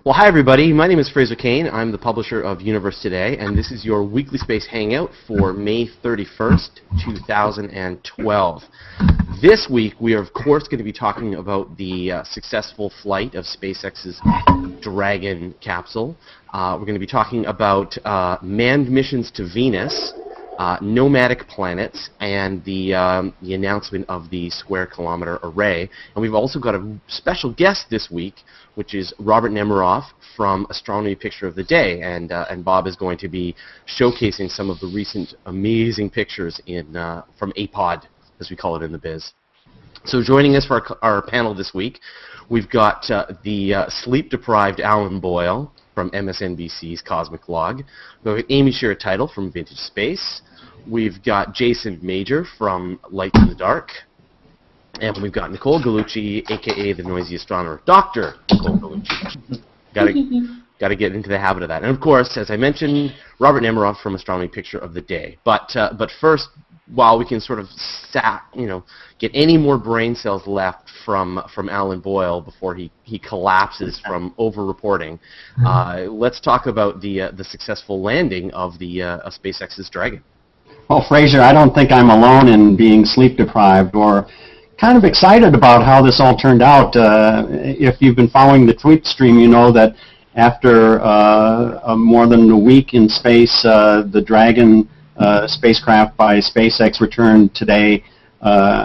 Well, hi everybody. My name is Fraser Kane. I'm the publisher of Universe Today, and this is your weekly space hangout for May 31st, 2012. This week, we are of course going to be talking about the successful flight of SpaceX's Dragon capsule. We're going to be talking about manned missions to Venus, nomadic planets, and the announcement of the square kilometer array. And we've also got a special guest this week, which is Robert Nemiroff from Astronomy Picture of the Day, and Bob is going to be showcasing some of the recent amazing pictures from APOD, as we call it in the biz. So joining us for our panel this week, we've got the sleep-deprived Alan Boyle from MSNBC's Cosmic Log. We've got Amy Shira Teitel from Vintage Space. We've got Jason Major from Lights in the Dark. And we've got Nicole Gugliucci, a.k.a. the noisy astronomer, Dr. Nicole Gugliucci. Got to get into the habit of that. And of course, as I mentioned, Robert Nemiroff from Astronomy Picture of the Day. But first, while we can sort of get any more brain cells left from Alan Boyle before he collapses from over-reporting, let's talk about the successful landing of SpaceX's Dragon. Well, Fraser, I don't think I'm alone in being sleep-deprived or kind of excited about how this all turned out. If you've been following the tweet stream, you know that after more than a week in space, the Dragon spacecraft by SpaceX returned today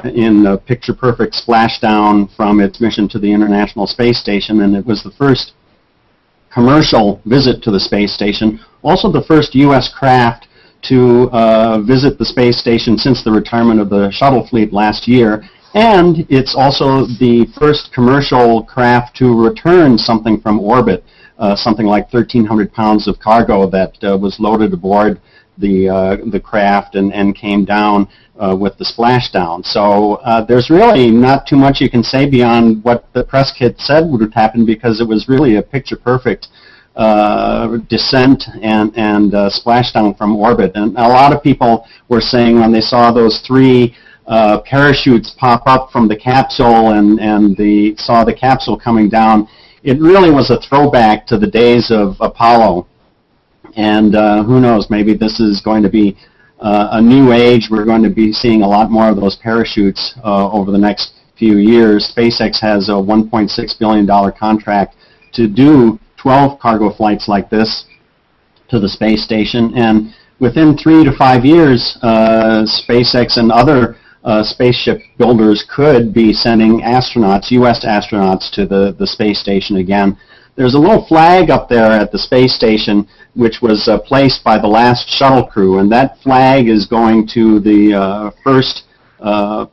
in a picture-perfect splashdown from its mission to the International Space Station, and it was the first commercial visit to the space station, also the first U.S. craft to visit the space station since the retirement of the shuttle fleet last year. And it's also the first commercial craft to return something from orbit, something like 1,300 pounds of cargo that was loaded aboard the craft and came down with the splashdown. So there's really not too much you can say beyond what the press kit said would have happened, because it was really a picture-perfect descent and splashdown from orbit. And a lot of people were saying when they saw those three parachutes pop up from the capsule and saw the capsule coming down, it really was a throwback to the days of Apollo. And who knows, maybe this is going to be a new age. We're going to be seeing a lot more of those parachutes over the next few years. SpaceX has a $1.6 billion contract to do 12 cargo flights like this to the space station. And within 3 to 5 years, SpaceX and other spaceship builders could be sending astronauts, U.S. astronauts, to the space station again. There's a little flag up there at the space station which was placed by the last shuttle crew, and that flag is going to the first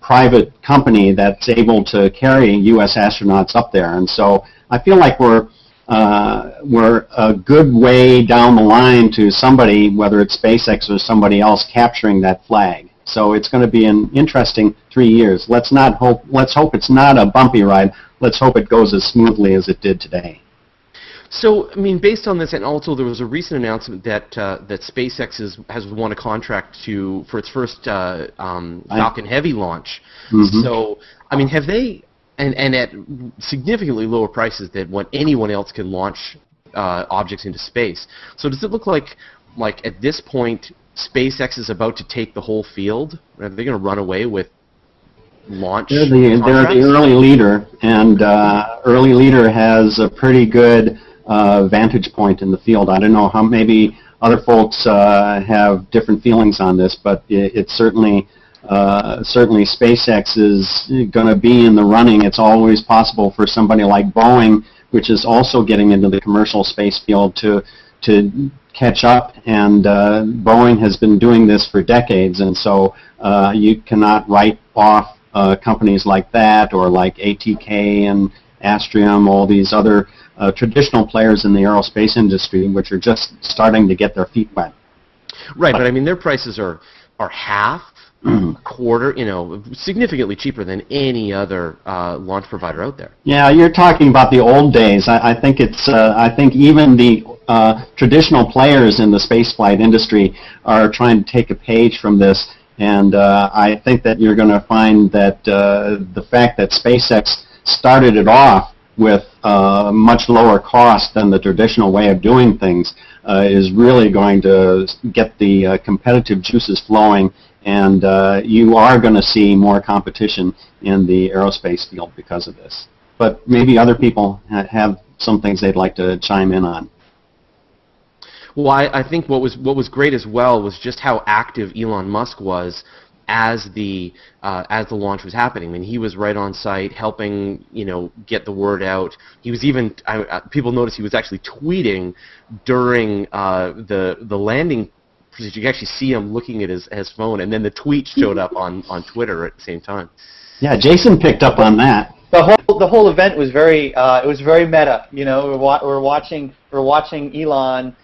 private company that's able to carry U.S. astronauts up there. And so I feel like we're a good way down the line to somebody, whether it's SpaceX or somebody else, capturing that flag. So it's going to be an interesting 3 years. Let's hope it's not a bumpy ride. Let's hope it goes as smoothly as it did today. So, I mean, based on this, and also there was a recent announcement that SpaceX has won a contract for its first Falcon Heavy launch. Mm-hmm. So, I mean, have they, and at significantly lower prices than what anyone else can launch objects into space. So does it look like at this point SpaceX is about to take the whole field? Are they going to run away with launch They're the early leader, and early leader has a pretty good vantage point in the field. I don't know how maybe other folks have different feelings on this, but it's certainly SpaceX is going to be in the running. It's always possible for somebody like Boeing, which is also getting into the commercial space field, to catch up, and Boeing has been doing this for decades, and so you cannot write off companies like that, or like ATK and Astrium, all these other traditional players in the aerospace industry, which are just starting to get their feet wet. Right, but I mean their prices are half, quarter, significantly cheaper than any other launch provider out there. Yeah, you're talking about the old days. I think even the traditional players in the spaceflight industry are trying to take a page from this, and I think that you're going to find that the fact that SpaceX started it off with much lower cost than the traditional way of doing things is really going to get the competitive juices flowing, and you are going to see more competition in the aerospace field because of this. But maybe other people have some things they'd like to chime in on. Well, I think what was great as well was just how active Elon Musk was as the launch was happening. I mean, he was right on site helping, get the word out. He was even people noticed he was actually tweeting during the landing procedure. You could actually see him looking at his phone, and then the tweet showed up on Twitter at the same time. Yeah, Jason picked up on that. The whole event was very it was very meta. We're watching Elon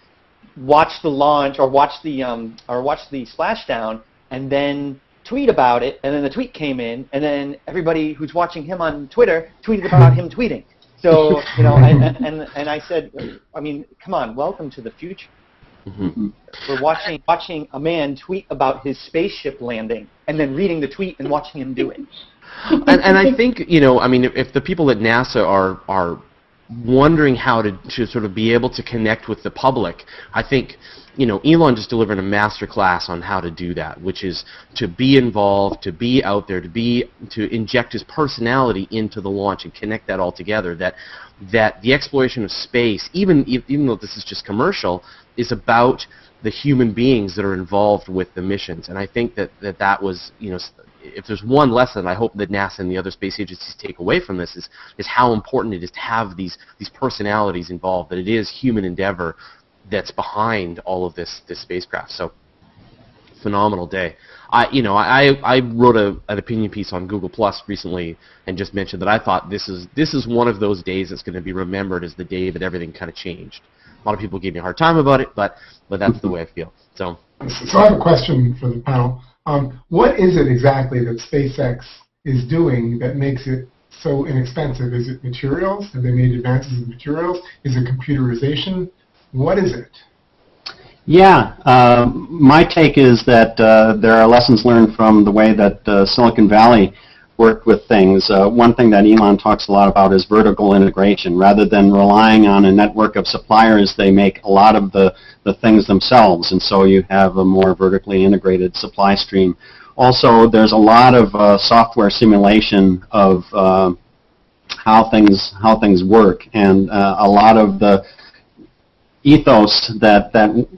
watch the launch or watch the splashdown, and then tweet about it, and then the tweet came in, and then everybody who's watching him on Twitter tweeted about him tweeting. So and I said, I mean, come on, welcome to the future. Mm-hmm. We're watching a man tweet about his spaceship landing, and then reading the tweet and watching him do it. And I think, I mean, if the people at NASA are wondering how to sort of be able to connect with the public, I think, Elon just delivered a master class on how to do that, which is to be involved, to be out there, to inject his personality into the launch and connect that all together. That the exploration of space, even though this is just commercial, is about the human beings that are involved with the missions. And I think that was, if there's one lesson I hope that NASA and the other space agencies take away from this is how important it is to have these personalities involved, that it is human endeavor that's behind all of this spacecraft. So, phenomenal day. I wrote an opinion piece on Google Plus recently and just mentioned that I thought this is one of those days that's going to be remembered as the day that everything kind of changed. A lot of people gave me a hard time about it, but that's the way I feel. So I have a question for the panel. What is it exactly that SpaceX is doing that makes it so inexpensive? Is it materials? Have they made advances in materials? Is it computerization? What is it? Yeah, my take is that there are lessons learned from the way that Silicon Valley worked with things. One thing that Elon talks a lot about is vertical integration. Rather than relying on a network of suppliers, they make a lot of the things themselves, and so you have a more vertically integrated supply stream. Also, there's a lot of software simulation of how things work, and a lot of the ethos that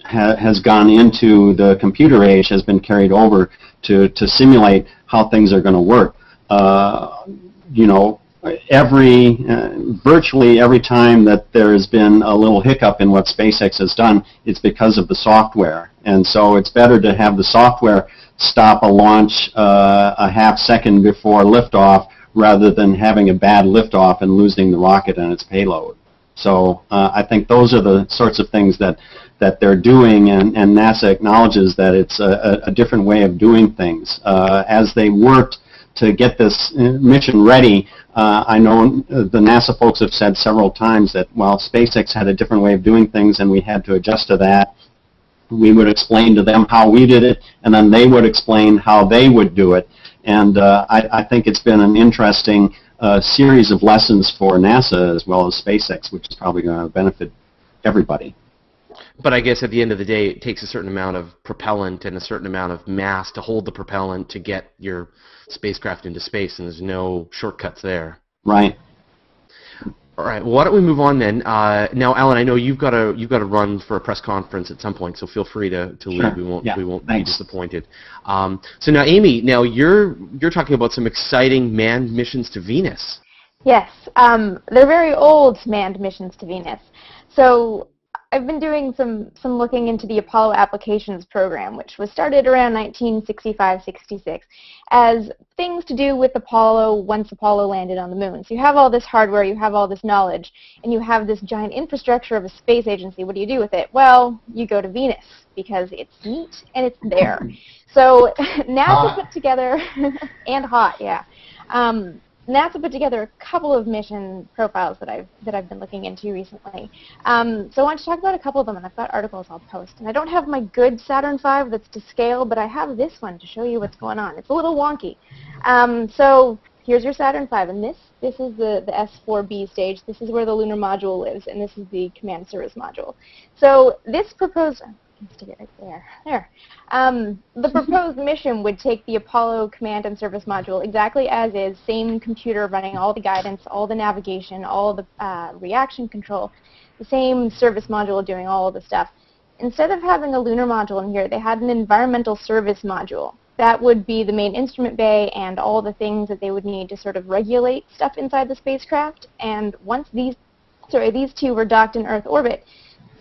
has gone into the computer age has been carried over to simulate how things are going to work. Virtually every time that there has been a little hiccup in what SpaceX has done, it's because of the software. And so it's better to have the software stop a launch a half second before liftoff rather than having a bad liftoff and losing the rocket and its payload. So I think those are the sorts of things that they're doing, and NASA acknowledges that it's a different way of doing things. As they worked to get this mission ready, I know the NASA folks have said several times that while SpaceX had a different way of doing things and we had to adjust to that, we would explain to them how we did it, and then they would explain how they would do it. And I think it's been an interesting series of lessons for NASA as well as SpaceX, which is probably going to benefit everybody. But I guess at the end of the day, it takes a certain amount of propellant and a certain amount of mass to hold the propellant to get your spacecraft into space, and there's no shortcuts there. Right. All right. Well, why don't we move on then? Now, Alan, I know you've got to run for a press conference at some point, so feel free to leave. Sure. We won't be disappointed. So now, Amy, you're talking about some exciting manned missions to Venus. Yes, they're very old manned missions to Venus. So I've been doing some looking into the Apollo Applications Program, which was started around 1965-66, as things to do with Apollo once Apollo landed on the moon. So you have all this hardware, you have all this knowledge, and you have this giant infrastructure of a space agency. What do you do with it? Well, you go to Venus, because it's neat and it's there. So NASA put together, and hot, yeah. NASA put together a couple of mission profiles that I've been looking into recently. So I want to talk about a couple of them, and I've got articles I'll post. And I don't have my good Saturn V that's to scale, but I have this one to show you what's going on. It's a little wonky. So here's your Saturn V, and this is the S4B stage. This is where the lunar module lives, and this is the command service module. So this proposed, let's stick it right there. There. The proposed mission would take the Apollo command and service module exactly as is, same computer running all the guidance, all the navigation, all the reaction control, the same service module doing all of the stuff. Instead of having a lunar module in here, they had an environmental service module. That would be the main instrument bay and all the things that they would need to sort of regulate stuff inside the spacecraft. And once these two were docked in Earth orbit,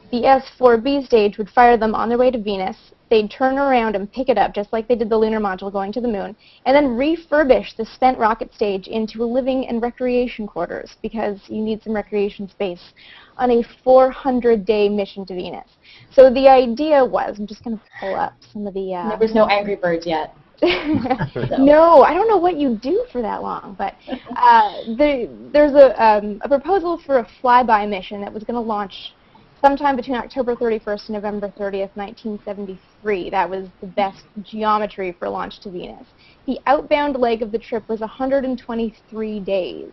the S4B stage would fire them on their way to Venus. They'd turn around and pick it up, just like they did the lunar module going to the moon, and then refurbish the spent rocket stage into a living and recreation quarters, because you need some recreation space on a 400-day mission to Venus. So the idea was, I'm just going to pull up some of the... There was no Angry Birds yet. No, I don't know what you do for that long, but there's a proposal for a flyby mission that was going to launch sometime between October 31st and November 30th, 1973. That was the best geometry for launch to Venus. The outbound leg of the trip was 123 days.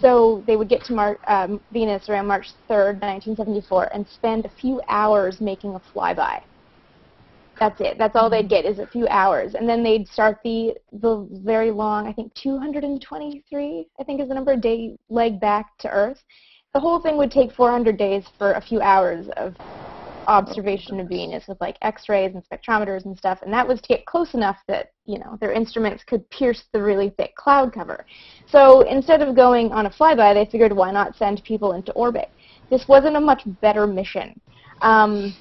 So they would get to Venus around March 3rd, 1974, and spend a few hours making a flyby. That's it. That's all they'd get, is a few hours. And then they'd start the very long, I think 223, I think is the number, day leg back to Earth. The whole thing would take 400 days for a few hours of observation of Venus with like X-rays and spectrometers and stuff, and that was to get close enough that, you know, their instruments could pierce the really thick cloud cover. So instead of going on a flyby, they figured, why not send people into orbit? This wasn't a much better mission. The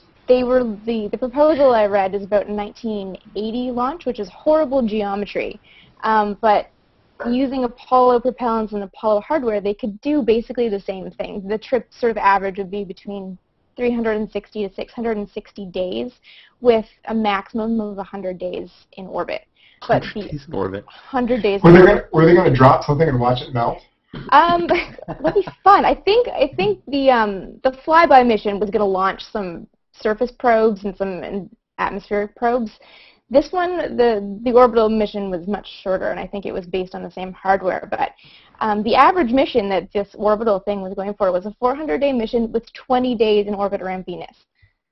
proposal I read is about a 1980 launch, which is horrible geometry, but using Apollo propellants and Apollo hardware, they could do basically the same thing. The trip sort of average would be between 360 to 660 days, with a maximum of 100 days in orbit. But 100 days in orbit. 100 days. Were they going to drop something and watch it melt? That'd be fun. I think the flyby mission was going to launch some surface probes and some atmospheric probes. This one, the orbital mission was much shorter, and I think it was based on the same hardware. But the average mission that this orbital thing was going for was a 400-day mission with 20 days in orbit around Venus.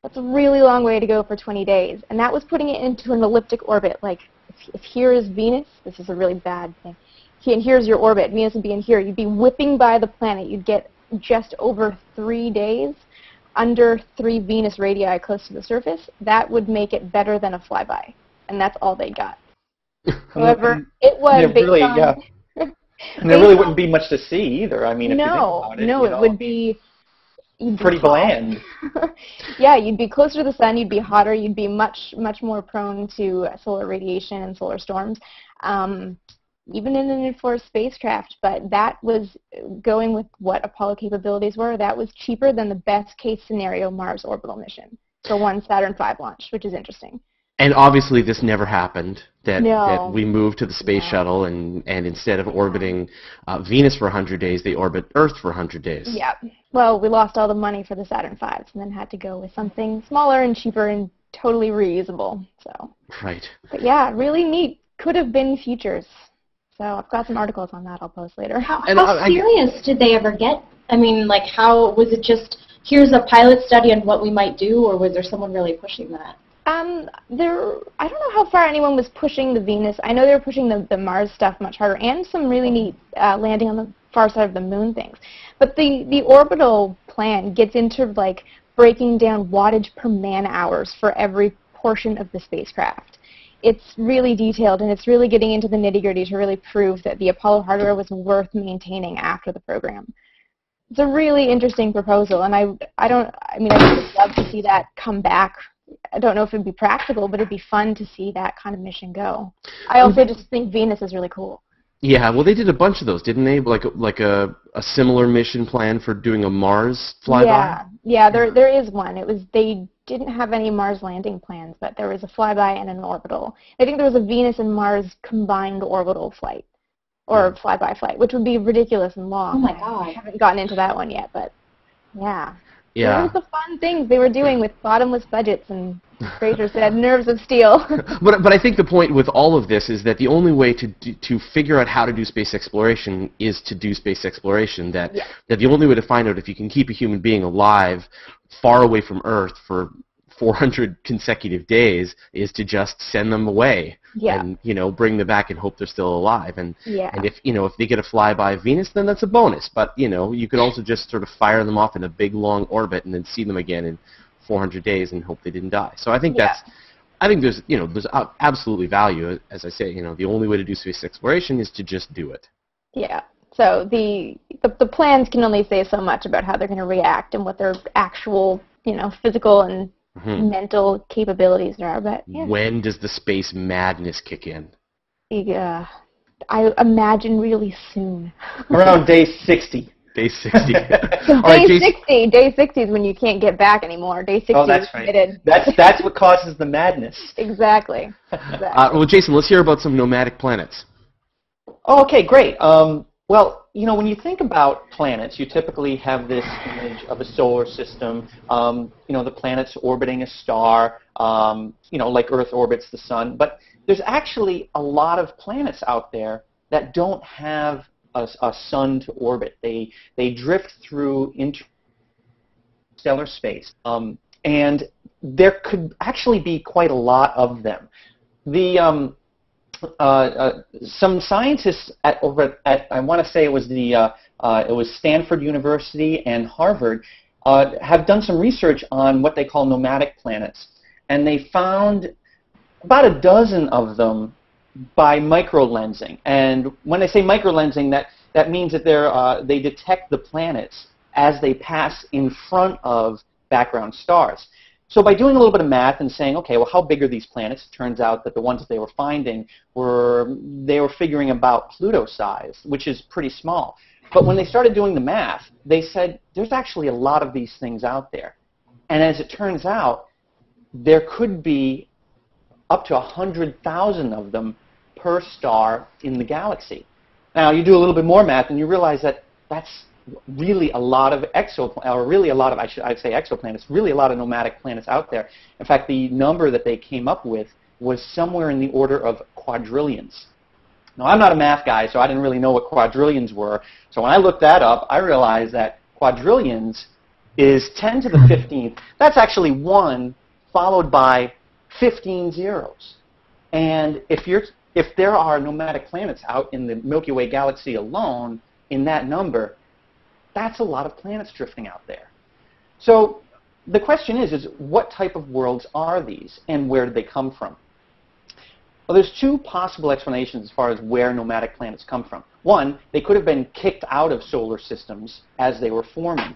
That's a really long way to go for 20 days, and that was putting it into an elliptic orbit. Like, if here is Venus, this is a really bad thing, and here's your orbit, Venus would be in here, you'd be whipping by the planet. You'd get just over 3 days under 3 Venus radii close to the surface. That would make it better than a flyby. And that's all they got. However, it was based really, on... yeah. And there really wouldn't be much to see either. I mean, if you think about it. No, it would be... pretty bland. Yeah, you'd be closer to the sun, you'd be hotter, you'd be much more prone to solar radiation and solar storms, even in an enforced spacecraft. But that was going with what Apollo capabilities were. That was cheaper than the best case scenario Mars orbital mission for one Saturn V launch, which is interesting. And obviously this never happened, that we moved to the space shuttle, and instead of orbiting Venus for 100 days, they orbit Earth for 100 days. Yeah. Well, we lost all the money for the Saturn Vs and then had to go with something smaller and cheaper and totally reusable. So. Right. But yeah, really neat. Could have been futures. So I've got some articles on that I'll post later. How serious did they ever get? I mean, like, how was it just, here's a pilot study on what we might do, or was there someone really pushing that? I don't know how far anyone was pushing the Venus. I know they were pushing the Mars stuff much harder, and some really neat landing on the far side of the moon things. But the orbital plan gets into like breaking down wattage per man hours for every portion of the spacecraft. It's really detailed, and it's really getting into the nitty-gritty to really prove that the Apollo hardware was worth maintaining after the program. It's a really interesting proposal, and I would love to see that come back. I don't know if it'd be practical, but it'd be fun to see that kind of mission go. I also just think Venus is really cool. Yeah, well, they did a bunch of those, didn't they? Like a similar mission plan for doing a Mars flyby? Yeah, there is one. They didn't have any Mars landing plans, but there was a flyby and an orbital. I think there was a Venus and Mars combined orbital flight, or flyby flight, which would be ridiculous and long. Oh my God. I haven't gotten into that one yet, but yeah. Yeah. Those are the fun things they were doing with bottomless budgets and Fraser said, nerves of steel. But I think the point with all of this is that the only way to figure out how to do space exploration is to do space exploration. That the only way to find out if you can keep a human being alive far away from Earth for 400 consecutive days is to just send them away and bring them back and hope they're still alive. And if they get a flyby of Venus, then that's a bonus. But you could also just sort of fire them off in a big long orbit and then see them again in 400 days and hope they didn't die. So I think there's absolutely value. As I say, the only way to do space exploration is to just do it. Yeah. So the plans can only say so much about how they're going to react and what their actual physical and mental capabilities are. But when does the space madness kick in? Yeah, I imagine really soon. Around day 60. Day 60. Day 60 is when you can't get back anymore. Day 60 that's is committed. Right. That's what causes the madness. Exactly. Well, Jason, let's hear about some nomadic planets. Okay, great. Well, when you think about planets, you typically have this image of a solar system, the planets orbiting a star, like Earth orbits the sun. But there's actually a lot of planets out there that don't have a sun to orbit. They drift through interstellar space, and there could actually be quite a lot of them. Some scientists over at I want to say it was Stanford University and Harvard have done some research on what they call nomadic planets, and they found about a dozen of them by microlensing. And when I say microlensing, that means that they detect the planets as they pass in front of background stars. So by doing a little bit of math and saying, okay, well, how big are these planets? It turns out that the ones that they were finding they were figuring about Pluto size, which is pretty small. But when they started doing the math, they said there's actually a lot of these things out there. And as it turns out, there could be up to 100,000 of them per star in the galaxy. Now, you do a little bit more math, and you realize that that's really a lot of exoplanets, really a lot of nomadic planets out there. In fact, the number that they came up with was somewhere in the order of quadrillions. Now, I'm not a math guy, so I didn't really know what quadrillions were. So when I looked that up, I realized that quadrillions is 10 to the 15th. That's actually 1 followed by 15 zeros. And if there are nomadic planets out in the Milky Way galaxy alone, in that number, that's a lot of planets drifting out there. So the question is what type of worlds are these, and where did they come from? Well, there's 2 possible explanations as far as where nomadic planets come from. One, they could have been kicked out of solar systems as they were forming.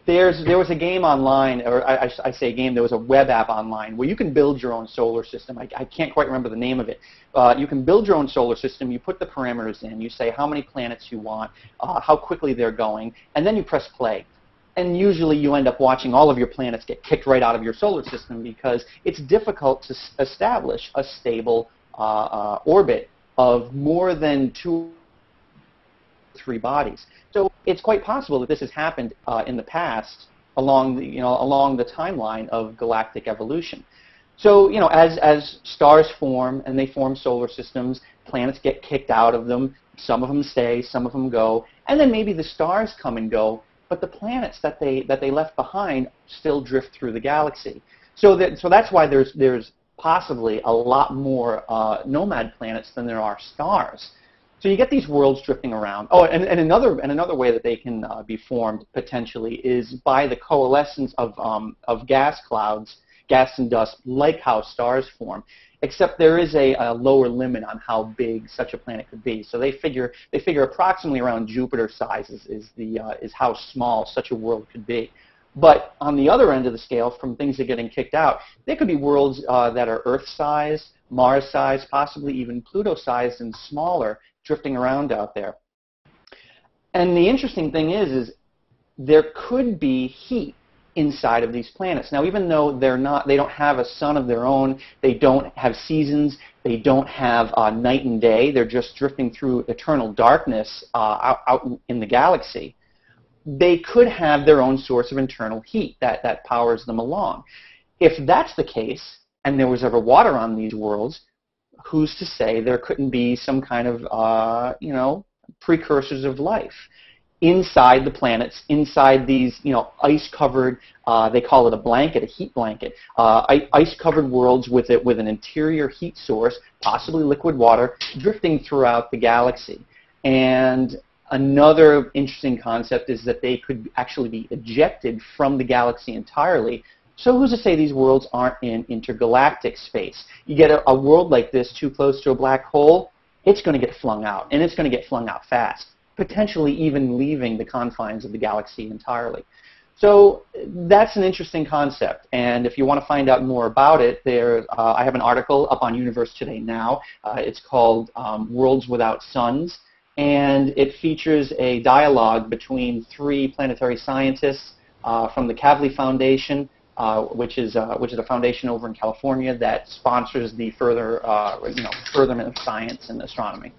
There was a game online, or I say a game, there was a web app online where you can build your own solar system. I can't quite remember the name of it. You can build your own solar system, you put the parameters in, you say how many planets you want, how quickly they're going, and then you press play. And usually you end up watching all of your planets get kicked right out of your solar system because it's difficult to establish a stable orbit of more than 2 or 3 bodies. So it's quite possible that this has happened in the past along the timeline of galactic evolution. So as stars form and they form solar systems, planets get kicked out of them. Some of them stay, some of them go, and then maybe the stars come and go, but the planets that they left behind still drift through the galaxy. So that's why there's possibly a lot more nomad planets than there are stars. So you get these worlds drifting around. Oh, and another way that they can be formed potentially is by the coalescence of gas clouds, gas and dust, like how stars form. Except there is a lower limit on how big such a planet could be. So they figure approximately around Jupiter size is how small such a world could be. But on the other end of the scale, from things that are getting kicked out, there could be worlds that are Earth-sized, Mars-sized, possibly even Pluto-sized and smaller, drifting around out there. And the interesting thing is there could be heat inside of these planets. Now, even though they don't have a sun of their own, they don't have seasons, they don't have night and day, they're just drifting through eternal darkness out in the galaxy, they could have their own source of internal heat that powers them along. if that's the case, and there was ever water on these worlds, who's to say there couldn't be some kind of, you know, precursors of life inside the planets, inside these, you know, ice-covered, they call it a blanket, a heat blanket, ice-covered worlds with an interior heat source, possibly liquid water, drifting throughout the galaxy. And another interesting concept is that they could actually be ejected from the galaxy entirely. So who's to say these worlds aren't in intergalactic space? You get a world like this too close to a black hole, it's going to get flung out, and it's going to get flung out fast, potentially even leaving the confines of the galaxy entirely. So that's an interesting concept, and if you want to find out more about it, I have an article up on Universe Today now. It's called Worlds Without Suns, and it features a dialogue between 3 planetary scientists from the Kavli Foundation, which is a foundation over in California that sponsors the furtherment of science and astronomy.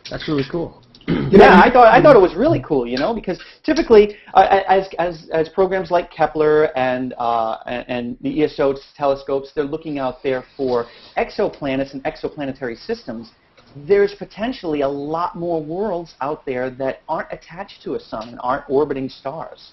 That's really cool. Yeah, I thought it was really cool, you know, because typically, as programs like Kepler and the ESO telescopes, they're looking out there for exoplanets and exoplanetary systems. There's potentially a lot more worlds out there that aren't attached to a sun and aren't orbiting stars.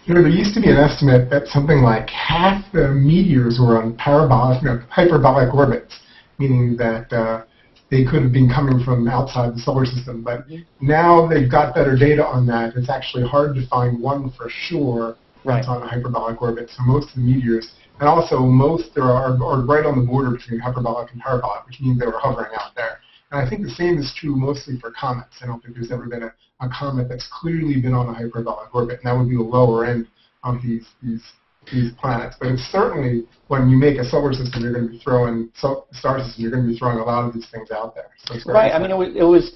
You know, there used to be an estimate that something like half the meteors were on hyperbolic orbits, meaning that they could have been coming from outside the solar system. But now they've got better data on that. It's actually hard to find one for sure that's on a hyperbolic orbit. So most of the meteors, and also most are right on the border between hyperbolic and parabolic, which means they were hovering out there. And I think the same is true mostly for comets. I don't think there's ever been a comet that's clearly been on a hyperbolic orbit, and that would be the lower end of these planets. But it's certainly, when you make a solar system, you're going to be throwing star system. You're going to be throwing a lot of these things out there. So it's right. I mean, it was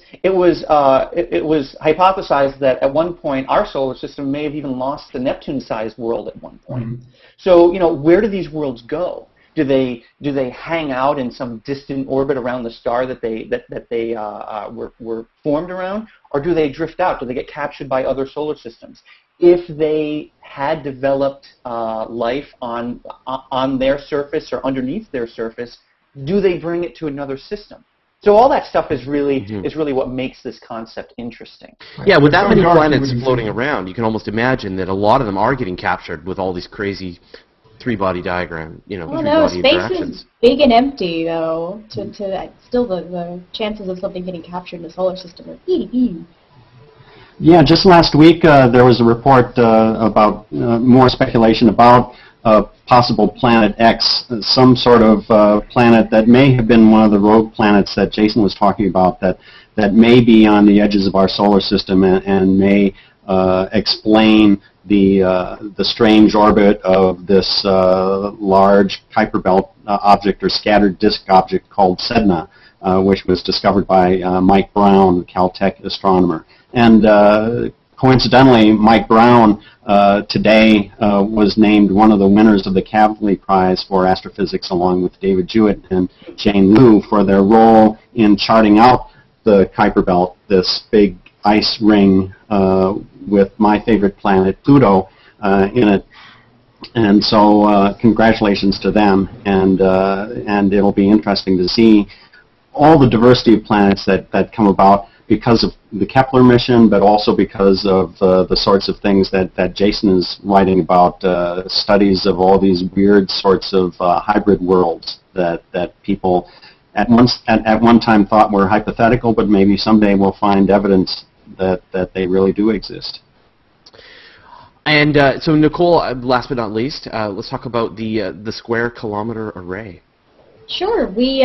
hypothesized that at one point our solar system may have even lost the Neptune-sized world at one point. Mm-hmm. So, you know, where do these worlds go? Do they hang out in some distant orbit around the star that they were formed around, or do they drift out? Do they get captured by other solar systems? If they had developed life on their surface or underneath their surface, do they bring it to another system? So all that stuff is really what makes this concept interesting. Yeah, with that many planets floating around, you can almost imagine that a lot of them are getting captured with all these crazy three-body diagram, you know, three-body space is big and empty, though. Still, the chances of something getting captured in the solar system are Yeah, just last week there was a report about more speculation about possible Planet X, some sort of planet that may have been one of the rogue planets that Jason was talking about, that may be on the edges of our solar system and may explain the strange orbit of this large Kuiper belt object or scattered disk object called Sedna, which was discovered by Mike Brown, a Caltech astronomer. And coincidentally, Mike Brown today was named one of the winners of the Kavli Prize for Astrophysics, along with David Jewett and Jane Liu, for their role in charting out the Kuiper belt, this big ice ring with my favorite planet, Pluto, in it. And so congratulations to them, and it'll be interesting to see all the diversity of planets that come about because of the Kepler mission, but also because of the sorts of things that Jason is writing about, studies of all these weird sorts of hybrid worlds that people at one time thought were hypothetical, but maybe someday we'll find evidence that they really do exist. And so, Nicole, last but not least, let's talk about the square kilometer array. Sure. We've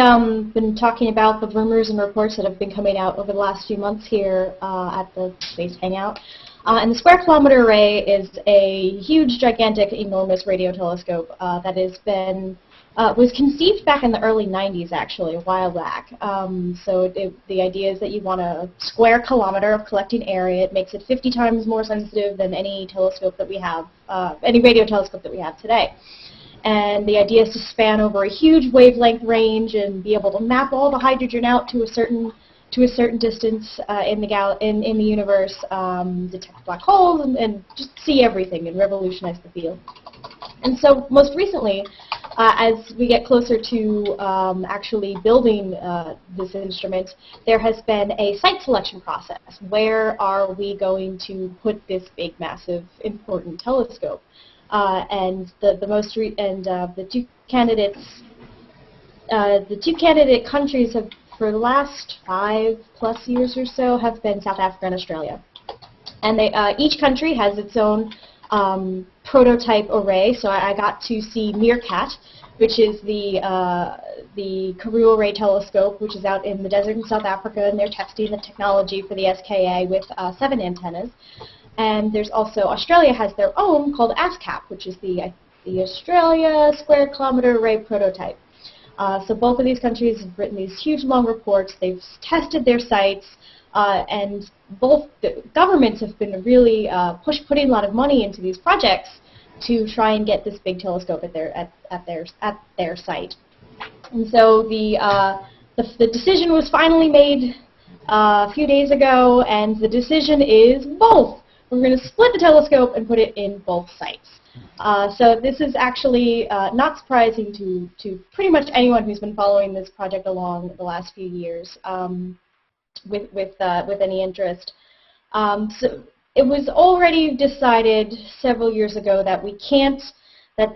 been talking about the rumors and reports that have been coming out over the last few months here at the Space Hangout. And the Square Kilometer Array is a huge, gigantic, enormous radio telescope that has been was conceived back in the early 90s, actually, a while back. So the idea is that you want a square kilometer of collecting area. It makes it 50 times more sensitive than any telescope that we have, any radio telescope that we have today. And the idea is to span over a huge wavelength range and be able to map all the hydrogen out to a certain distance in the universe, detect black holes, and just see everything and revolutionize the field. And so most recently, as we get closer to actually building this instrument, there has been a site selection process. Where are we going to put this big, massive, important telescope? And the two candidate countries have, for the last 5+ years or so, have been South Africa and Australia. And they, each country has its own prototype array. So I got to see Meerkat, which is the Karoo Array telescope, which is out in the desert in South Africa, and they're testing the technology for the SKA with 7 antennas. And there's also, Australia has their own called ASCAP, which is the Australia Square Kilometer Array prototype. So both of these countries have written these huge long reports. They've tested their sites, and both the governments have been really putting a lot of money into these projects to try and get this big telescope at their site. And so the decision was finally made a few days ago, and the decision is both. We're going to split the telescope and put it in both sites. So this is actually not surprising to pretty much anyone who's been following this project along the last few years with any interest. So it was already decided several years ago that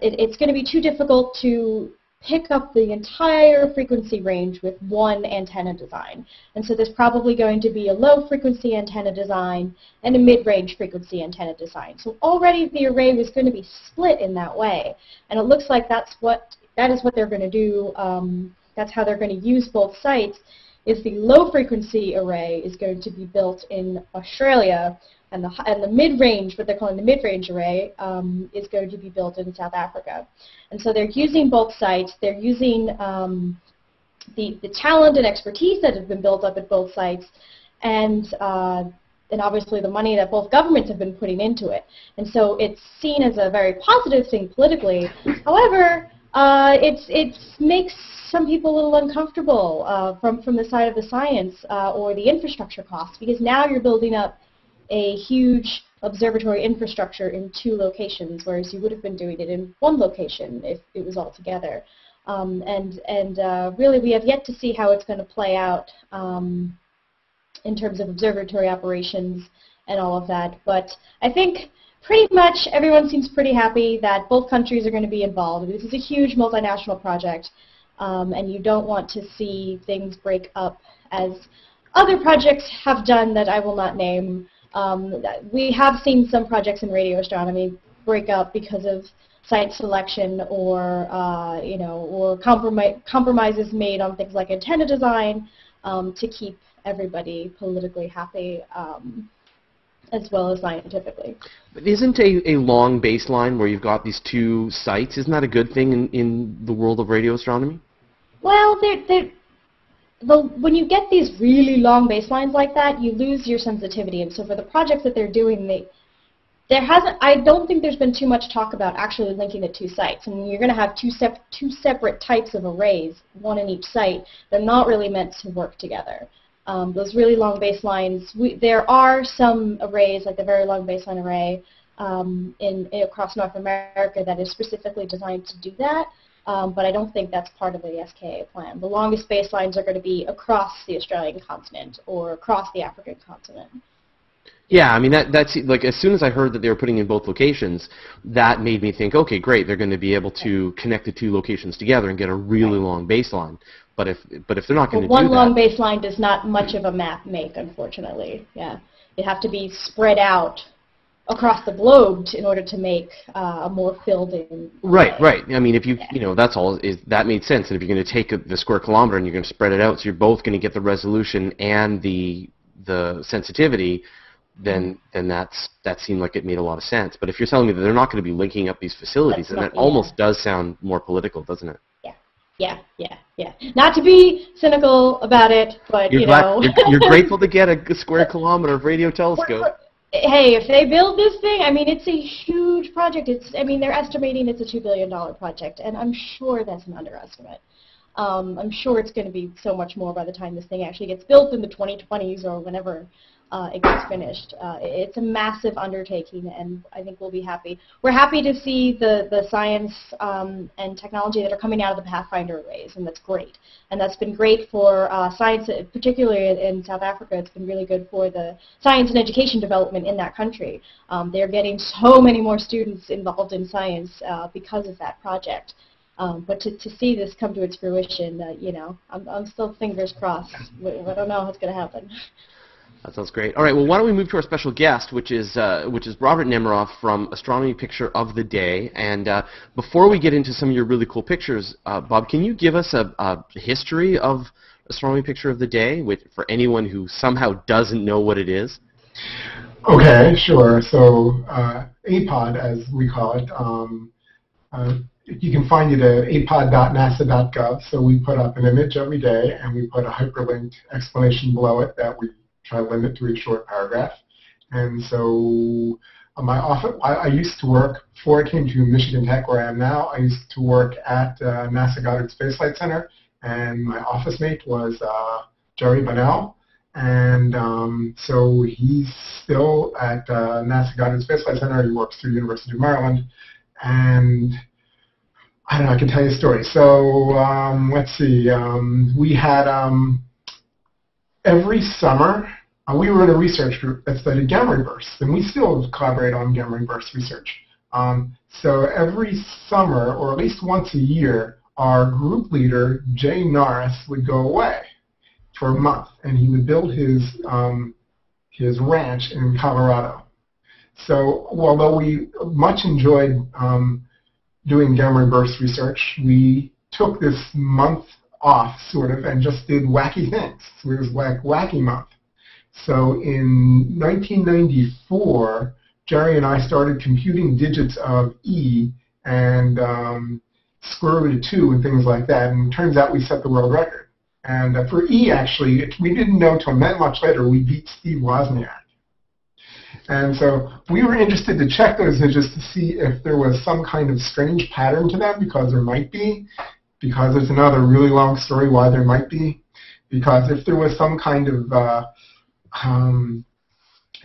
it's going to be too difficult to pick up the entire frequency range with one antenna design. And so there's probably going to be a low frequency antenna design and a mid-range frequency antenna design. So already the array was going to be split in that way. And it looks like that is what they're going to do. That's how they're going to use both sites, is the low frequency array is going to be built in Australia, and the mid-range, what they're calling the mid-range array, is going to be built in South Africa. And so they're using both sites. They're using the talent and expertise that has been built up at both sites, and obviously the money that both governments have been putting into it. And so it's seen as a very positive thing politically. However, it makes some people a little uncomfortable from the side of the science or the infrastructure costs, because now you're building up a huge observatory infrastructure in 2 locations, whereas you would have been doing it in 1 location if it was all together. Really, we have yet to see how it's going to play out in terms of observatory operations and all of that. But I think pretty much everyone seems pretty happy that both countries are going to be involved. This is a huge multinational project, and you don't want to see things break up as other projects have done that I will not name. We have seen some projects in radio astronomy break up because of site selection or or compromises made on things like antenna design to keep everybody politically happy as well as scientifically. But isn't a long baseline where you've got these 2 sites, isn't that a good thing in the world of radio astronomy? Well, when you get these really long baselines like that, you lose your sensitivity. And so for the projects that they're doing, I don't think there's been too much talk about actually linking the 2 sites. I mean, you're going to have two separate types of arrays, 1 in each site. They're not really meant to work together. Those really long baselines, there are some arrays, like the Very Long Baseline Array across North America, that is specifically designed to do that. But I don't think that's part of the SKA plan. The longest baselines are going to be across the Australian continent or across the African continent. Yeah, I mean, that's like, as soon as I heard that they were putting in both locations, that made me think, okay, great, they're going to be able to connect the 2 locations together and get a really long baseline. But if they're not going to do that, one long baseline does not much of a map make, unfortunately. Yeah, they have to be spread out across the globe in order to make a more filled-in. Right. I mean, if that's all. That made sense. And if you're going to take the square kilometer and you're going to spread it out, so you're both going to get the resolution and the sensitivity, then that seemed like it made a lot of sense. But if you're telling me that they're not going to be linking up these facilities, then that almost does sound more political, doesn't it? Yeah. Not to be cynical about it, but you're grateful to get a square kilometer of radio telescope. Hey, if they build this thing, I mean, it's a huge project. They're estimating it's a $2 billion project, and I'm sure that's an underestimate. I'm sure it's going to be so much more by the time this thing actually gets built in the 2020s or whenever. it gets finished. It's a massive undertaking, and I think we'll be happy. We're happy to see the science and technology that are coming out of the Pathfinder arrays, and that's great. And that's been great for science, particularly in South Africa. It's been really good for the science and education development in that country. They're getting so many more students involved in science because of that project. But to see this come to its fruition, you know, I'm still fingers crossed. I don't know what's going to happen. That sounds great. All right, well, why don't we move to our special guest, which is Robert Nemiroff from Astronomy Picture of the Day. And before we get into some of your really cool pictures, Bob, can you give us a history of Astronomy Picture of the Day for anyone who somehow doesn't know what it is? Okay, sure. So APOD, as we call it, you can find it at apod.nasa.gov. So we put up an image every day, and we put a hyperlinked explanation below it that we try to limit to a short paragraph. And so my office, I used to work, before I came to Michigan Tech, where I am now, I used to work at NASA Goddard Space Flight Center, and my office mate was Jerry Bunnell. And so he's still at NASA Goddard Space Flight Center. He works through the University of Maryland. And I don't know, I can tell you a story. So let's see, we had every summer, we were in a research group that studied gamma ray bursts, and we still collaborate on gamma ray burst research. So every summer, or at least once a year, our group leader, Jay Norris, would go away for a month, and he would build his ranch in Colorado. So although we much enjoyed doing gamma ray burst research, we took this month off, sort of, and just did wacky things. So it was like Wacky Month. So in 1994, Jerry and I started computing digits of E and square root of 2 and things like that, and it turns out we set the world record. And for E, actually, we didn't know until much later we beat Steve Wozniak. And so we were interested to check those digits to see if there was some kind of strange pattern to them, because there might be. Because there's another really long story why there might be. Because if there was some kind of,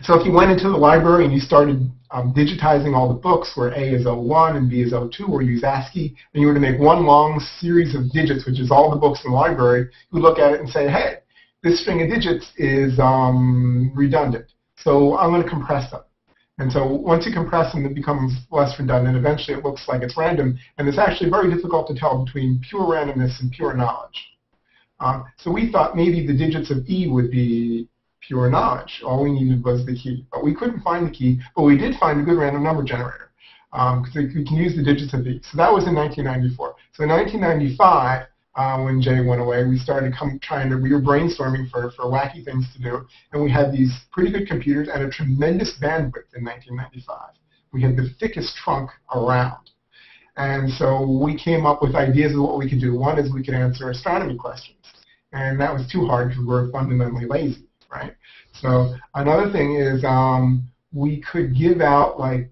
so if you went into the library and you started digitizing all the books where A is 01 and B is 02, or use ASCII, and you were to make one long series of digits, which is all the books in the library, you would look at it and say, hey, this string of digits is redundant. So I'm going to compress them. And so once you compress them, it becomes less redundant. Eventually, it looks like it's random. And it's actually very difficult to tell between pure randomness and pure knowledge. So we thought maybe the digits of E would be pure knowledge. All we needed was the key. But we couldn't find the key. But we did find a good random number generator, because we can use the digits of E. So that was in 1994. So in 1995, when Jay went away, we started we were brainstorming for wacky things to do, and we had these pretty good computers and a tremendous bandwidth in 1995. We had the thickest trunk around. And so we came up with ideas of what we could do. One is we could answer astronomy questions, and that was too hard because we're fundamentally lazy, right? So another thing is we could give out like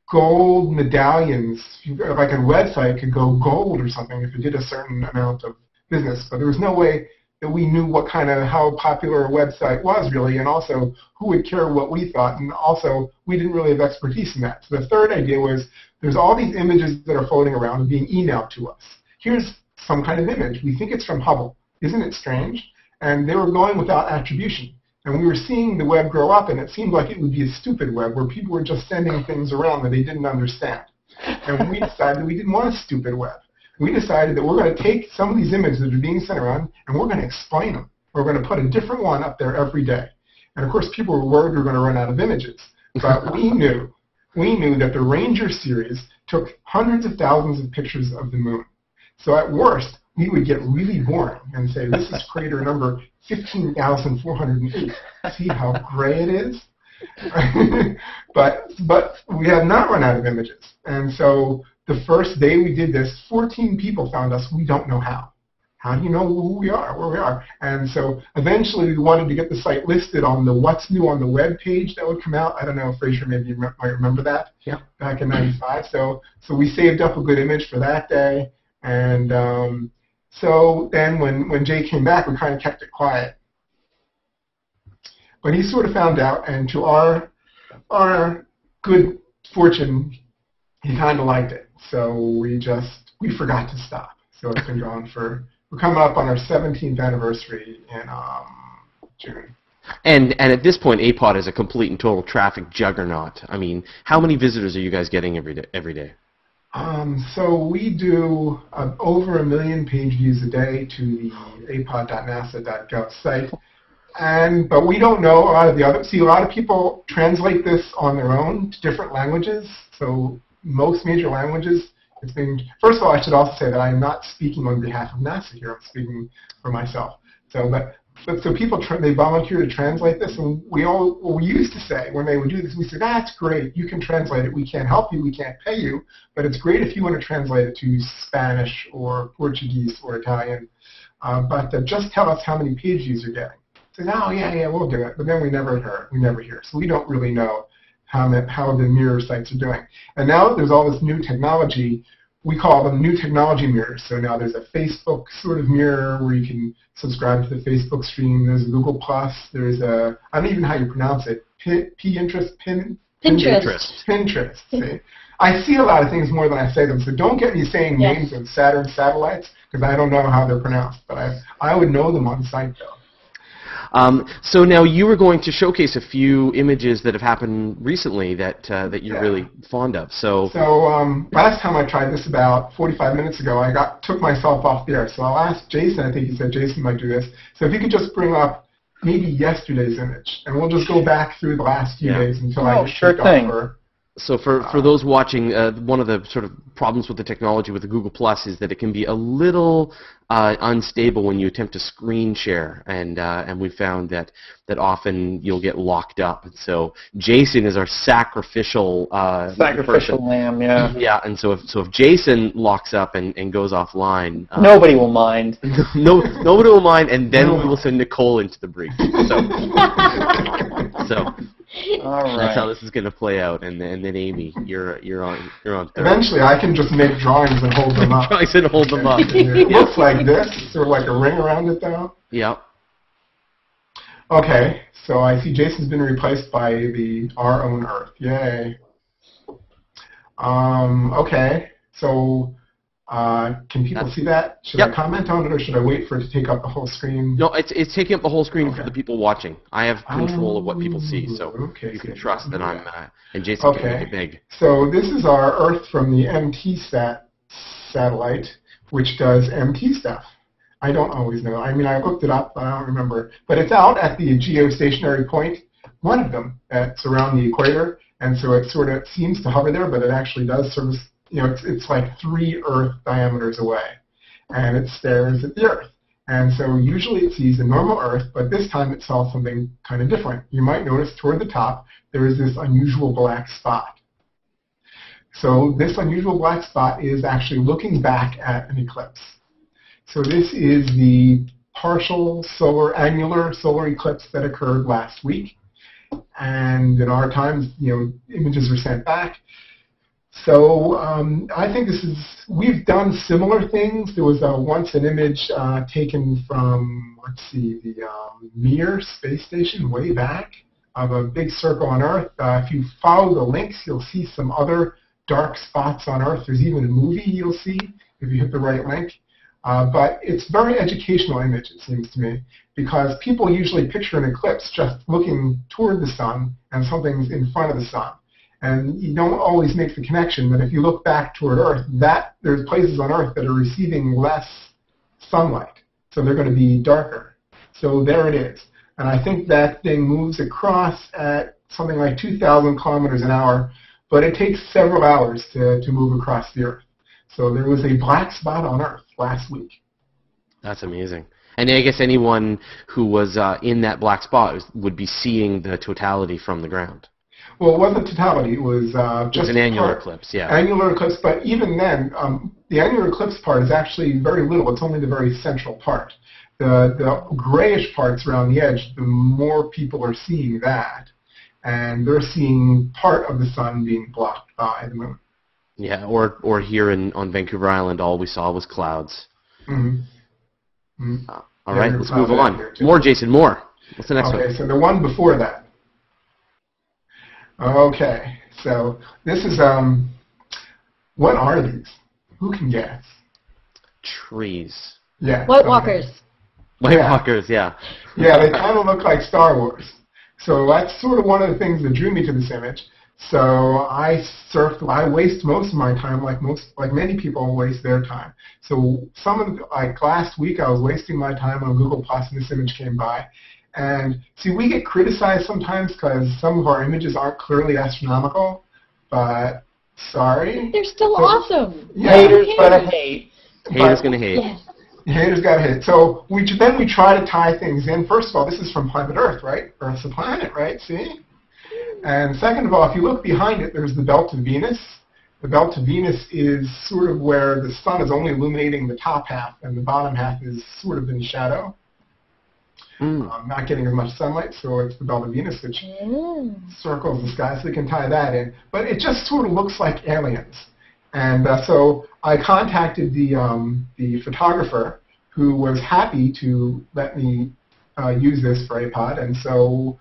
gold medallions, like a website could go gold or something if it did a certain amount of business, but there was no way that we knew how popular a website was really, and also who would care what we thought, and also we didn't really have expertise in that. So the third idea was there's all these images that are floating around and being emailed to us. Here's some kind of image. We think it's from Hubble. Isn't it strange? And they were going without attribution. And we were seeing the web grow up, and it seemed like it would be a stupid web where people were just sending things around that they didn't understand. And we decided we didn't want a stupid web. We decided that we're going to take some of these images that are being sent around, and we're going to explain them. We're going to put a different one up there every day. And of course, people were worried we were going to run out of images. But we knew that the Ranger series took hundreds of thousands of pictures of the moon. So at worst, we would get really boring and say, this is crater number 15,408. See how gray it is? but we have not run out of images. And so the first day we did this, 14 people found us. We don't know how. How do you know who we are, where we are? And so eventually we wanted to get the site listed on the What's New on the Web page that would come out. I don't know, Fraser, maybe you might remember that. Yeah. Back in '95. So we saved up a good image for that day. And so then when Jay came back, we kind of kept it quiet. But he sort of found out, and to our good fortune, he kind of liked it. So we forgot to stop. So it's been going we're coming up on our 17th anniversary in June. And at this point, APOD is a complete and total traffic juggernaut. I mean, how many visitors are you guys getting every day? So we do over 1 million page views a day to the apod.nasa.gov site. But we don't know a lot of the other. See, a lot of people translate this on their own to different languages. So most major languages, it's being. First of all, I should also say that I'm not speaking on behalf of NASA here. I'm speaking for myself. So, so people they volunteer to translate this, and we used to say when they would do this, we said, that's great. You can translate it. We can't help you. We can't pay you, but it's great if you want to translate it to Spanish or Portuguese or Italian. But just tell us how many page views you're getting. Said, oh, yeah, we'll do it. But then we never hear. So we don't really know how the mirror sites are doing. And now there's all this new technology. We call them new technology mirrors. So now there's a Facebook sort of mirror where you can subscribe to the Facebook stream. There's Google+. There's I don't even know how you pronounce it. Pinterest. See? I see a lot of things more than I say them. So don't get me saying names of Saturn satellites because I don't know how they're pronounced. But I would know them on site, though. So now you were going to showcase a few images that have happened recently that you're really fond of. So last time I tried this about 45 minutes ago, I took myself off the air. So I'll ask Jason. I think he said Jason might do this. So if you could just bring up maybe yesterday's image, and we'll just go back through the last few days until I get picked up for. So for those watching, one of the sort of problems with the technology with the Google Plus is that it can be a little unstable when you attempt to screen share, and we found that often you'll get locked up. And so Jason is our sacrificial person. Lamb, yeah. Yeah, and so if Jason locks up and goes offline, nobody will mind. Nobody will mind, and then we will send Nicole into the breach. So. All right. That's how this is going to play out, and then Amy, you're on third. Eventually, I can just make drawings and hold them up. Drawings and hold them up. It looks like this, sort of like a ring around it, though. Yeah. Okay, so I see Jason's been replaced by our own Earth. Yay. Okay, so can people see that? Should I comment on it, or should I wait for it to take up the whole screen? No, it's taking up the whole screen for the people watching. I have control of what people see, so you can trust that I'm and Jason can make it big. So this is our Earth from the MTSat satellite, which does MT stuff. I don't always know. I mean, I looked it up, but I don't remember. But it's out at the geostationary point, one of them that's around the equator, and so it sort of seems to hover there, but it actually does sort of. You know, it's like 3 Earth diameters away, and it stares at the Earth. And so usually it sees a normal Earth, but this time it saw something kind of different. You might notice toward the top there is this unusual black spot. So this unusual black spot is actually looking back at an eclipse. So this is the partial annular solar eclipse that occurred last week. And in our times, images were sent back. So I think we've done similar things. There was once an image taken from, the Mir space station way back of a big circle on Earth. If you follow the links, you'll see some other dark spots on Earth. There's even a movie you'll see if you hit the right link. But it's very educational image, it seems to me, because people usually picture an eclipse just looking toward the sun and something's in front of the sun. And you don't always make the connection that if you look back toward Earth, there's places on Earth that are receiving less sunlight, so they're going to be darker. So there it is. And I think that thing moves across at something like 2,000 kilometers an hour, but it takes several hours to move across the Earth. So there was a black spot on Earth last week. That's amazing. And I guess anyone who was in that black spot would be seeing the totality from the ground. Well, it wasn't totality. It was just an annular eclipse, yeah. Annular eclipse, but even then, the annular eclipse part is actually very little. It's only the very central part. The grayish parts around the edge, the more people are seeing that, and they're seeing part of the sun being blocked by the moon. Yeah, or here on Vancouver Island, all we saw was clouds. Mm-hmm. All right, let's move on. More, Jason, more. What's the next one? Okay, so the one before that. Okay, so this is, what are these? Who can guess? Trees. Yeah. White okay. Walkers. White Walkers, yeah. Yeah, they kind of look like Star Wars. So that's sort of one of the things that drew me to this image. So I waste most of my time like many people waste their time. So like last week I was wasting my time on Google Plus and this image came by. And see, we get criticized sometimes because some of our images aren't clearly astronomical, but sorry. They're still awesome. Yeah. Haters gonna hate. Haters gonna hate. Yes. Haters got hit. So then we try to tie things in. First of all, this is from planet Earth, right? Earth's a planet, right? See? And second of all, if you look behind it, there's the belt of Venus. The belt of Venus is sort of where the sun is only illuminating the top half, and the bottom half is sort of in shadow. Not getting as much sunlight, so it's the belt of Venus, which circles the sky, so we can tie that in. But it just sort of looks like aliens. And so I contacted the photographer who was happy to let me use this for APOD, and so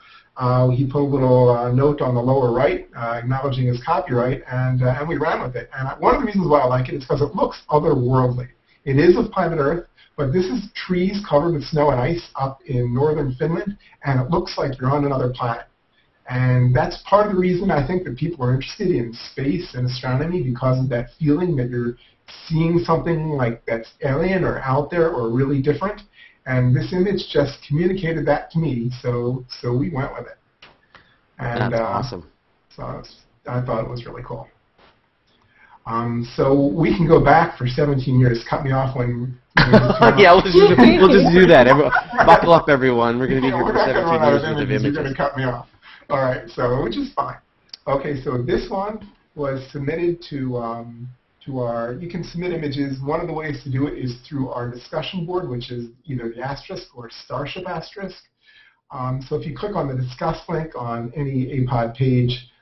he put a little note on the lower right acknowledging his copyright, and we ran with it. And one of the reasons why I like it is because it looks otherworldly. It is of planet Earth, but this is trees covered with snow and ice up in northern Finland, and it looks like you're on another planet. And that's part of the reason I think that people are interested in space and astronomy, because of that feeling that you're seeing something like that's alien or out there or really different. And this image just communicated that to me, so we went with it. And, that's awesome. So I thought it was really cool. So we can go back for 17 years. Cut me off when yeah, we'll just do that. Buckle up, everyone. We're going to be here for 17 years worth of images. You're going to cut me off. All right, so which is fine. Okay, so this one was submitted to our. You can submit images. One of the ways to do it is through our discussion board, which is either the asterisk or Starship asterisk. So if you click on the discuss link on any APOD page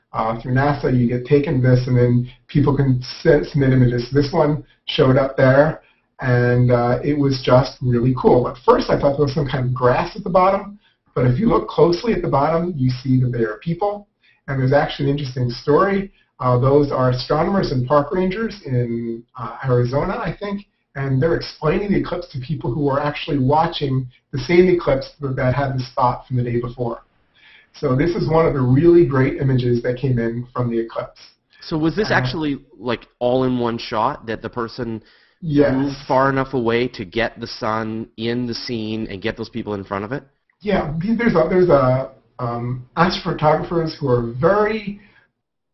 through NASA, you get taken to this, and then people can submit images. So this one showed up there, and it was just really cool. At first, I thought there was some kind of grass at the bottom. But if you look closely at the bottom, you see that they are people. And there's actually an interesting story. Those are astronomers and park rangers in Arizona, I think. And they're explaining the eclipse to people who are actually watching the same eclipse that had the spot from the day before. So this is one of the really great images that came in from the eclipse. So was this actually like all in one shot, that the person yes. moved far enough away to get the sun in the scene and get those people in front of it? Yeah, there's astrophotographers who are very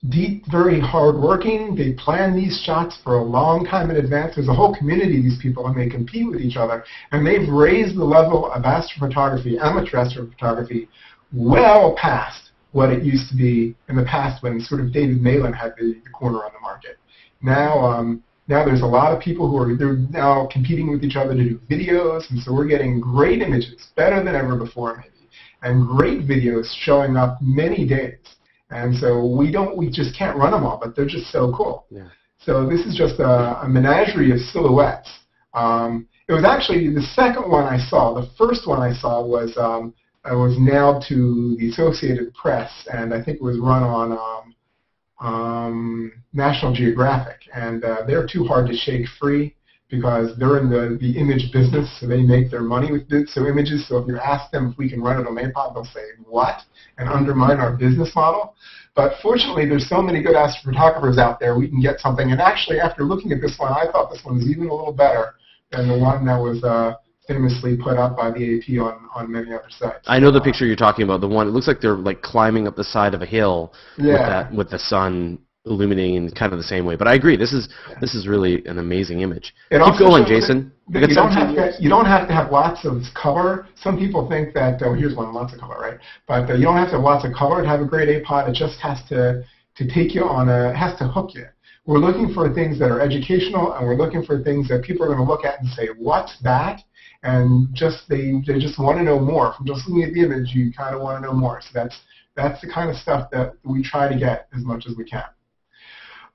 deep, very hardworking. They plan these shots for a long time in advance. There's a whole community of these people, and they compete with each other. And they've raised the level of astrophotography, amateur astrophotography, well past what it used to be in the past when sort of David Malin had the corner on the market. Now there's a lot of people they're now competing with each other to do videos, and so we're getting great images, better than ever before maybe, and great videos showing up many days. And so we just can't run them all, but they're just so cool. Yeah. So this is just a menagerie of silhouettes. It was actually the second one I saw. The first one I saw was nailed to the Associated Press, and I think it was run on National Geographic, and they're too hard to shake free because they're in the image business, so they make their money with images. So if you ask them if we can run it on APOD, they'll say, what? And undermine our business model. But fortunately, there's so many good astrophotographers out there, we can get something. And actually, after looking at this one, I thought this one was even a little better than the one that was famously put up by the AP on many other sites. I know the picture you're talking about. The one, it looks like they're like climbing up the side of a hill with the sun illuminating in kind of the same way. But I agree, this is really an amazing image. Keep going, Jason. You don't have to have lots of color. Some people think that here's one, lots of color, right? But you don't have to have lots of color to have a great APOD. It just has to take you on it has to hook you. We're looking for things that are educational, and we're looking for things that people are going to look at and say, what's that? And they just want to know more. From just looking at the image, you kind of want to know more. So that's the kind of stuff that we try to get as much as we can.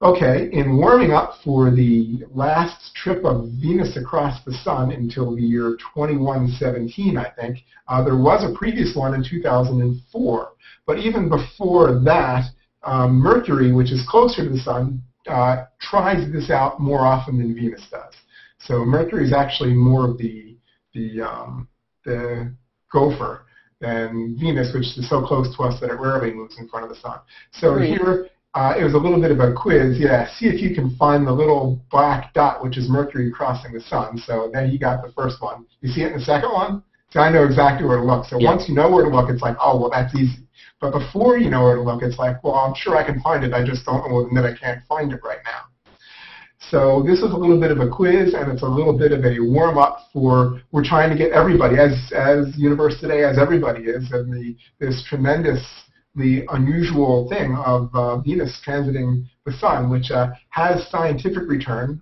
Okay, in warming up for the last trip of Venus across the sun until the year 2117, I think, there was a previous one in 2004. But even before that, Mercury, which is closer to the sun, tries this out more often than Venus does. So Mercury is actually more of the gopher than Venus, which is so close to us that it rarely moves in front of the sun. So here, it was a little bit of a quiz. Yeah, see if you can find the little black dot, which is Mercury crossing the sun. So then you got the first one. You see it in the second one? So I know exactly where to look. So once you know where to look, it's like, oh, well, that's easy. But before you know where to look, it's like, well, I'm sure I can find it. I just don't know that I can't find it right now. So this is a little bit of a quiz, and it's a little bit of a warm-up for, we're trying to get everybody, as Universe Today, as everybody is, and this tremendously unusual thing of Venus transiting the sun, which has scientific return.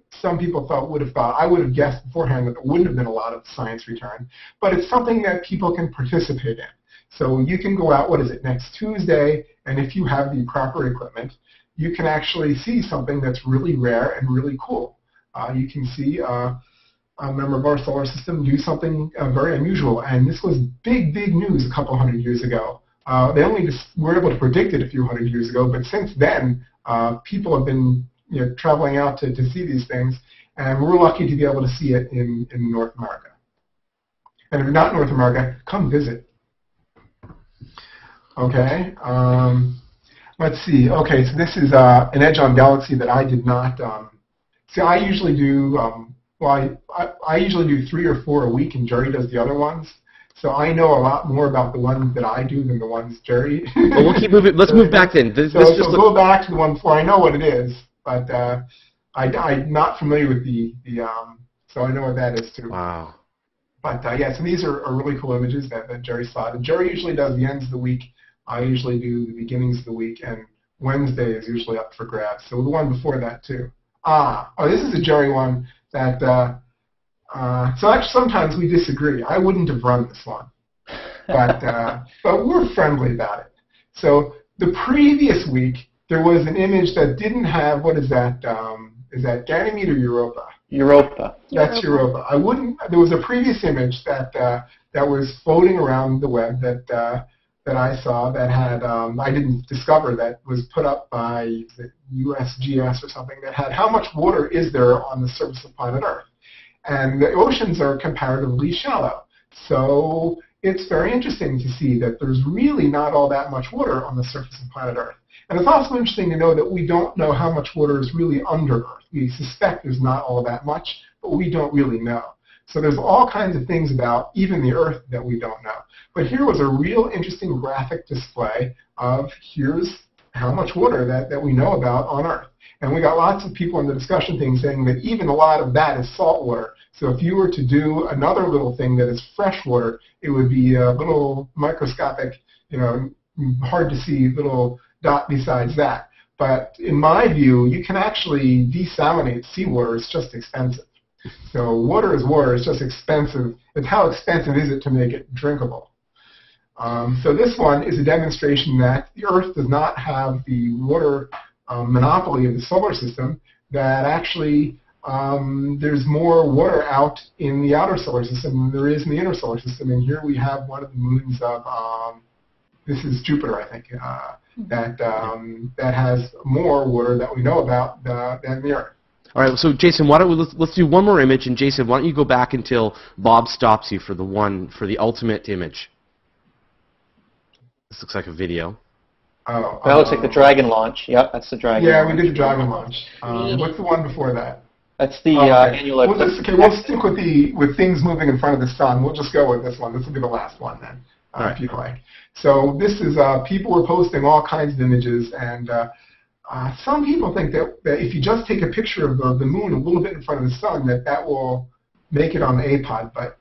Some people I would have guessed beforehand that there wouldn't have been a lot of science return, but it's something that people can participate in. So you can go out, next Tuesday, and if you have the proper equipment, you can actually see something that's really rare and really cool. You can see a member of our solar system do something very unusual, and this was big, big news a couple hundred years ago. They only just were able to predict it a few hundred years ago, but since then, people have been traveling out to see these things, and we're lucky to be able to see it in North America. And if you're not in North America, come visit. Okay. Let's see. Okay, so this is an Edgeon Galaxy that I did not. See, I usually do. I usually do 3 or 4 a week, and Jerry does the other ones. So I know a lot more about the ones that I do than the ones Jerry. Well, we'll keep moving. Let's move back then. So go back to the one before. I know what it is, but I'm not familiar with the so I know what that is too. Wow. But yeah, so these are really cool images that Jerry slotted. Jerry usually does the ends of the week. I usually do the beginnings of the week, and Wednesday is usually up for grabs. So the one before that too. This is a Jerry one that. So actually, sometimes we disagree. I wouldn't have run this one, but we're friendly about it. So the previous week there was an image that didn't have, what is that? Is that Ganymede or Europa? Europa. That's Europa. There was a previous image that was floating around the web that I saw that had, I didn't discover, that was put up by the USGS or something, that had how much water is there on the surface of planet Earth. And the oceans are comparatively shallow. So it's very interesting to see that there's really not all that much water on the surface of planet Earth. And it's also interesting to know that we don't know how much water is really under Earth. We suspect there's not all that much, but we don't really know. So there's all kinds of things about even the Earth that we don't know. But here was a real interesting graphic display of here's how much water that we know about on Earth. And we got lots of people in the discussion thing saying that even a lot of that is salt water. So if you were to do another little thing that is fresh water, it would be a little microscopic, hard to see little dot besides that. But in my view, you can actually desalinate seawater. It's just expensive. So water is water. It's just expensive. It's how expensive is it to make it drinkable. So this one is a demonstration that the Earth does not have the water monopoly of the solar system, that actually there's more water out in the outer solar system than there is in the inner solar system. And here we have one of the moons of, this is Jupiter, I think, that has more water that we know about than the Earth. All right, so Jason, why don't let's do one more image, and Jason, why don't you go back until Bob stops you for the ultimate image. This looks like a video. Oh, that looks like the Dragon launch. Yep, that's the Dragon launch. Yeah, we did the Dragon launch. What's the one before that? That's the annual eclipse. We'll stick with things moving in front of the sun. We'll just go with this one. This will be the last one then, if you like. So this is, people were posting all kinds of images, and some people think that if you just take a picture of the moon a little bit in front of the sun, that will make it on the APOD. But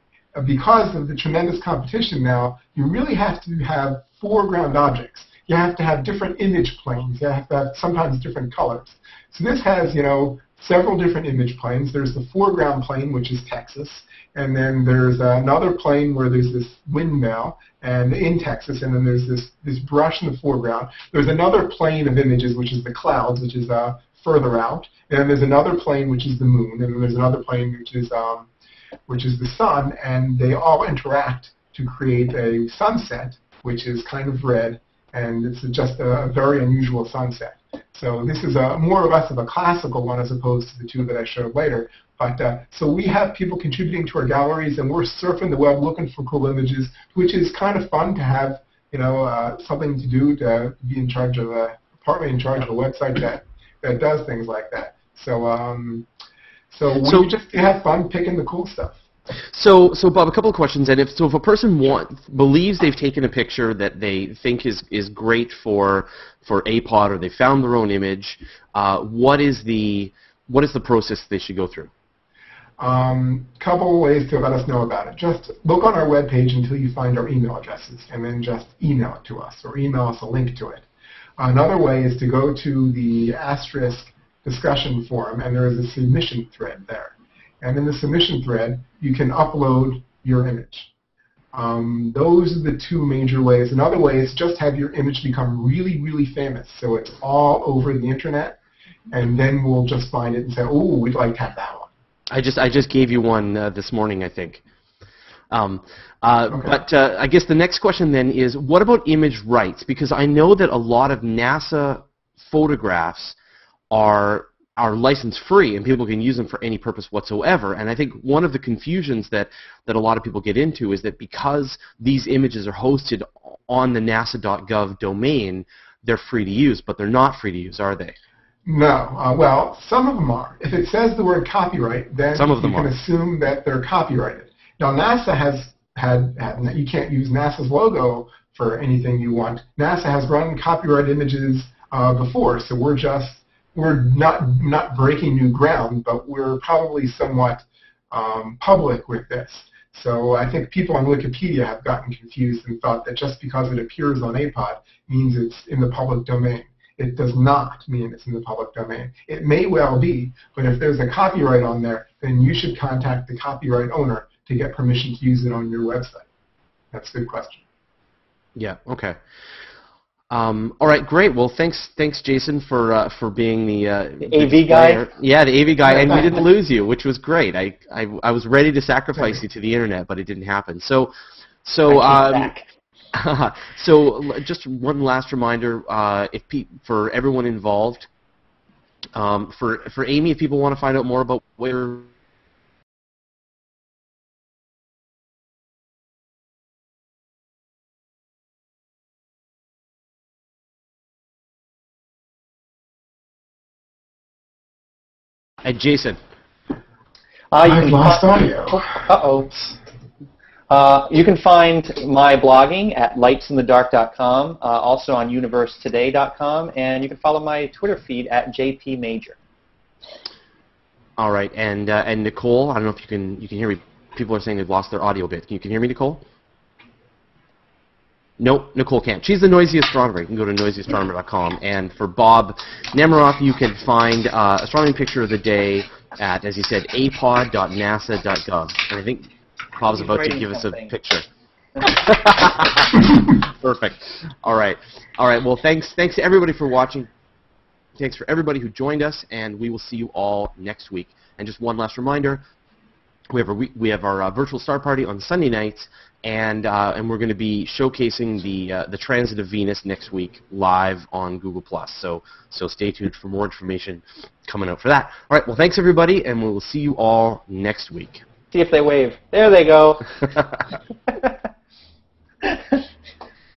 because of the tremendous competition now, you really have to have foreground objects. You have to have different image planes. You have to have sometimes different colors. So this has, several different image planes. There's the foreground plane, which is Texas, and then there's another plane where there's this windmill and in Texas, and then there's this brush in the foreground. There's another plane of images, which is the clouds, which is further out, and then there's another plane, which is the moon, and then there's another plane, which is the sun, and they all interact to create a sunset, which is kind of red, and it's just a very unusual sunset. So this is more or less of a classical one as opposed to the two that I showed later. But so we have people contributing to our galleries, and we're surfing the web looking for cool images, which is kind of fun to have, something to do, to be in charge of partly in charge of a website that does things like that. So we just have fun picking the cool stuff. So Bob, a couple of questions. And if a person believes they've taken a picture that they think is great for APOD, or they found their own image, what is the process they should go through? Couple ways to let us know about it. Just look on our webpage until you find our email addresses, and then just email it to us, or email us a link to it. Another way is to go to the * discussion forum, and there is a submission thread there. And in the submission thread, you can upload your image. Those are the two major ways. Another way is just have your image become really, really famous, so it's all over the internet, and then we'll just find it and say, oh, we'd like to have that one. I just gave you one this morning, I think. Okay. But I guess the next question then is, what about image rights? Because I know that a lot of NASA photographs are license free, and people can use them for any purpose whatsoever. And I think one of the confusions that a lot of people get into is that because these images are hosted on the nasa.gov domain, they're free to use, but they're not free to use, are they? No. Well, some of them are. If it says the word copyright, then you can assume that they're copyrighted. Now, NASA has you can't use NASA's logo for anything you want. NASA has run copyright images before, so we're not breaking new ground, but we're probably somewhat public with this. So I think people on Wikipedia have gotten confused and thought that just because it appears on APOD means it's in the public domain. It does not mean it's in the public domain. It may well be, but if there's a copyright on there, then you should contact the copyright owner to get permission to use it on your website. That's a good question. Yeah. Okay. All right. Great. Well, thanks, Jason, for being the AV guy. Yeah, the AV guy, and we didn't lose you, which was great. I was ready to sacrifice you to the internet, but it didn't happen. So just one last reminder, for everyone involved, for Amy, if people want to find out more about where and Jason. I've lost audio. You can find my blogging at lightsinthedark.com, also on universetoday.com, and you can follow my Twitter feed at jpmajor. All right, and Nicole, I don't know if you can hear me. People are saying they've lost their audio bit. You can hear me, Nicole? Nope, Nicole can't. She's the noisy astronomer. You can go to noisyastronomer.com. And for Bob Nemiroff, you can find astronomy picture of the day at, as he said, apod.nasa.gov. And I think Bob's about to give us a picture. Perfect. All right. Well, thanks to everybody for watching. Thanks for everybody who joined us, and we will see you all next week. And just one last reminder: we have our virtual star party on Sunday nights, and we're going to be showcasing the transit of Venus next week live on Google+. So stay tuned for more information coming out for that. All right. Well, thanks everybody, and we will see you all next week. See if they wave. There they go.